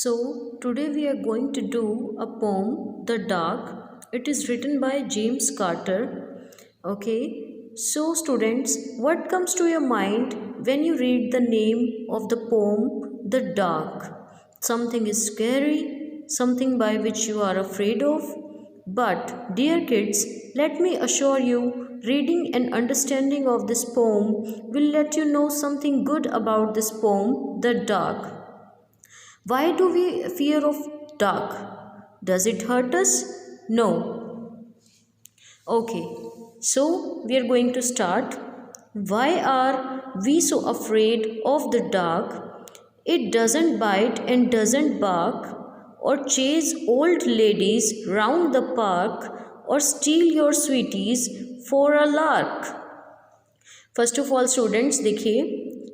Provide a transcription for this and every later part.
So, today we are going to do a poem, The Dark. It is written by James Carter. Okay, so students, what comes to your mind when you read the name of the poem, The Dark? Something is scary, something by which you are afraid of. But, dear kids, let me assure you, reading and understanding of this poem will let you know something good about this poem, The Dark. Why do we fear of dark? Does it hurt us? No. Okay, so we are going to start. Why are we so afraid of the dark? It doesn't bite and doesn't bark, or chase old ladies round the park, or steal your sweeties for a lark. First of all students देखिए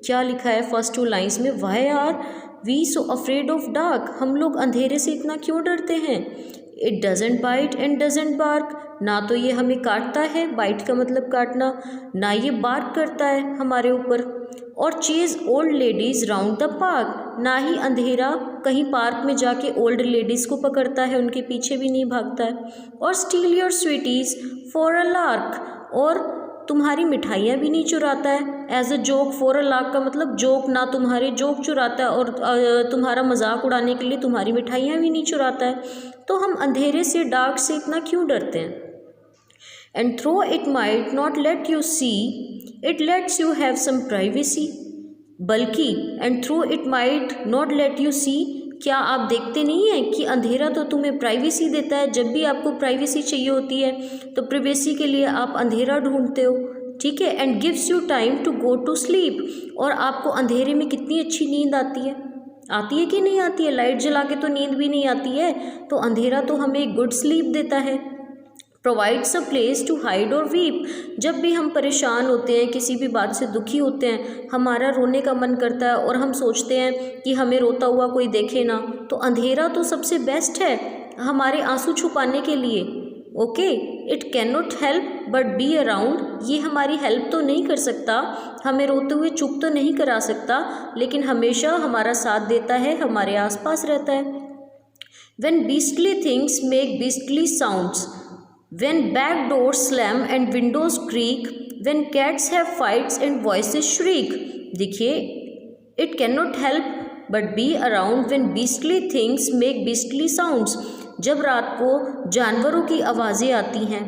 क्या लिखा है first two lines में. Why are we so afraid of dark? हम लोग अंधेरे से इतना क्यों डरते हैं. It doesn't bite and doesn't bark, ना तो ये हमें काटता है, बाइट का मतलब काटना, ना ये बार्क करता है हमारे ऊपर. और chase old ladies round the park, ना ही अंधेरा कहीं पार्क में जाके ओल्ड लेडीज़ को पकड़ता है, उनके पीछे भी नहीं भागता है. और steal your sweeties for a lark, और तुम्हारी मिठाइयाँ भी नहीं चुराता है. As a joke, for a lark का मतलब जोक, ना तुम्हारे जोक चुराता है और तुम्हारा मजाक उड़ाने के लिए तुम्हारी मिठाइयाँ भी नहीं चुराता है. तो हम अंधेरे से, डार्क से इतना क्यों डरते हैं. And through it might not let you see, it lets you have some privacy. बल्कि and through it might not let you see, क्या आप देखते नहीं हैं कि अंधेरा तो तुम्हें प्राइवेसी देता है. जब भी आपको प्राइवेसी चाहिए होती है तो प्राइवेसी के लिए आप अंधेरा ढूंढते हो, ठीक है. And gives you time to go to sleep, और आपको अंधेरे में कितनी अच्छी नींद आती है कि नहीं आती है. लाइट जला के तो नींद भी नहीं आती है, तो अंधेरा तो हमें गुड स्लीप देता है. Provides a place to hide और वीप, जब भी हम परेशान होते हैं, किसी भी बात से दुखी होते हैं, हमारा रोने का मन करता है और हम सोचते हैं कि हमें रोता हुआ कोई देखे ना, तो अंधेरा तो सबसे बेस्ट है हमारे आंसू छुपाने के लिए. Okay, it can not help but be around, ये हमारी हेल्प तो नहीं कर सकता, हमें रोते हुए चुप तो नहीं करा सकता, लेकिन हमेशा हमारा साथ देता है, हमारे आसपास रहता है. When beastly things make beastly sounds, when back doors slam and windows creak, when cats have fights and voices shriek. देखिए, it cannot help but be around when beastly things make beastly sounds, जब रात को जानवरों की आवाज़ें आती हैं.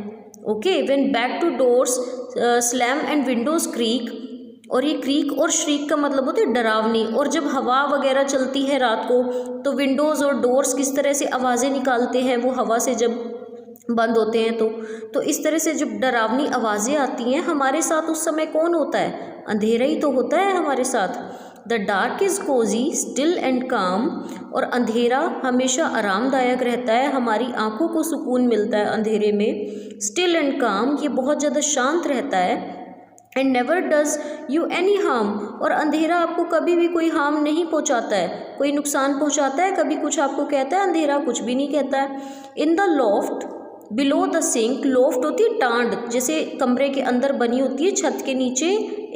Okay, when back to doors slam and windows creak, और ये क्रीक और श्रीक का मतलब होता है डरावनी. और जब हवा वगैरह चलती है रात को तो विंडोज़ और डोर्स किस तरह से आवाज़ें निकालते हैं, वो हवा से जब बंद होते हैं तो इस तरह से जब डरावनी आवाज़ें आती हैं, हमारे साथ उस समय कौन होता है, अंधेरा ही तो होता है हमारे साथ. The dark is cosy still and calm, और अंधेरा हमेशा आरामदायक रहता है, हमारी आंखों को सुकून मिलता है अंधेरे में. स्टिल एंड काम, ये बहुत ज़्यादा शांत रहता है. And never does you any harm, और अंधेरा आपको कभी भी कोई हार्म नहीं पहुंचाता है, कोई नुकसान पहुंचाता है, कभी कुछ आपको कहता है, अंधेरा कुछ भी नहीं कहता है. In the loft below the sink, loft होती है टांड, जैसे कमरे के अंदर बनी होती है, छत के नीचे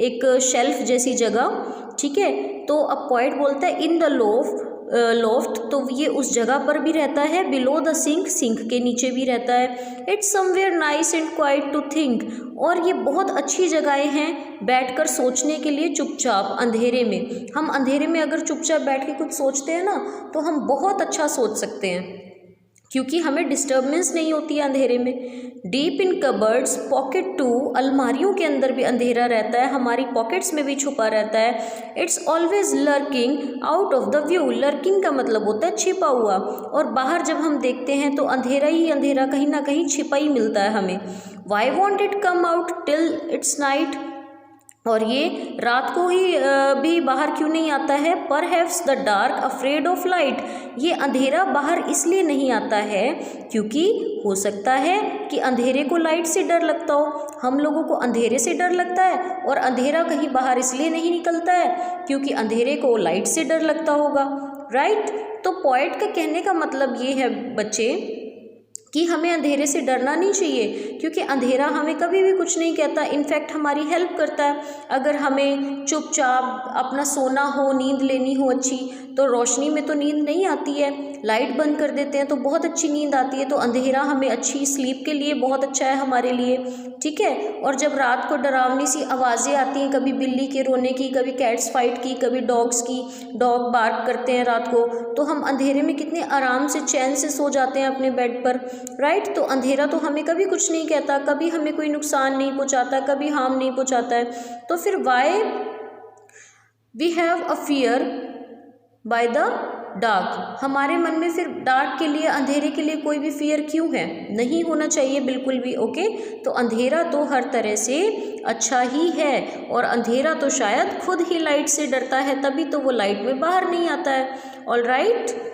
एक शेल्फ जैसी जगह, ठीक है. तो अब पोएट बोलता है इन द लॉफ्ट, तो ये उस जगह पर भी रहता है. बिलो द सिंक, सिंक के नीचे भी रहता है. It's somewhere nice and quiet to think, और ये बहुत अच्छी जगहें हैं बैठकर सोचने के लिए चुपचाप अंधेरे में. हम अंधेरे में अगर चुपचाप बैठ के कुछ सोचते हैं ना, तो हम बहुत अच्छा सोच सकते हैं, क्योंकि हमें डिस्टर्बेंस नहीं होती है अंधेरे में. Deep in cupboards pocket too, अलमारियों के अंदर भी अंधेरा रहता है, हमारी पॉकेट्स में भी छुपा रहता है. It's always lurking out of the view, lurking का मतलब होता है छिपा हुआ, और बाहर जब हम देखते हैं तो अंधेरा ही अंधेरा, कहीं ना कहीं छिपा ही मिलता है हमें. Why want it come out till it's night, और ये रात को ही भी बाहर क्यों नहीं आता है. Perhaps the dark afraid of light, ये अंधेरा बाहर इसलिए नहीं आता है क्योंकि हो सकता है कि अंधेरे को लाइट से डर लगता हो. हम लोगों को अंधेरे से डर लगता है, और अंधेरा कहीं बाहर इसलिए नहीं निकलता है क्योंकि अंधेरे को लाइट से डर लगता होगा, राइट. तो पोएट का कहने का मतलब ये है बच्चे कि हमें अंधेरे से डरना नहीं चाहिए, क्योंकि अंधेरा हमें कभी भी कुछ नहीं कहता, इनफैक्ट हमारी हेल्प करता है. अगर हमें चुपचाप अपना सोना हो, नींद लेनी हो अच्छी, तो रोशनी में तो नींद नहीं आती है, लाइट बंद कर देते हैं तो बहुत अच्छी नींद आती है। तो अंधेरा हमें अच्छी स्लीप के लिए बहुत अच्छा है हमारे लिए, ठीक है। और जब रात को डरावनी सी आवाज़ें आती हैं, कभी बिल्ली के रोने की, कभी कैट्स फाइट की, कभी डॉग्स की, डॉग बार्क करते हैं रात को, तो हम अंधेरे में कितने आराम से चैन से सो जाते हैं अपने बेड पर, राइट। तो अंधेरा तो हमें कभी कुछ नहीं कहता, कभी हमें कोई नुकसान नहीं पहुंचाता, कभी हार्म नहीं पहुंचाता है। तो फिर why we have a fear by the dark, हमारे मन में फिर डार्क के लिए, अंधेरे के लिए कोई भी फियर क्यों है? नहीं होना चाहिए बिल्कुल भी, ओके। तो अंधेरा तो हर तरह से अच्छा ही है, और अंधेरा तो शायद खुद ही लाइट से डरता है, तभी तो वो लाइट में बाहर नहीं आता है। All right.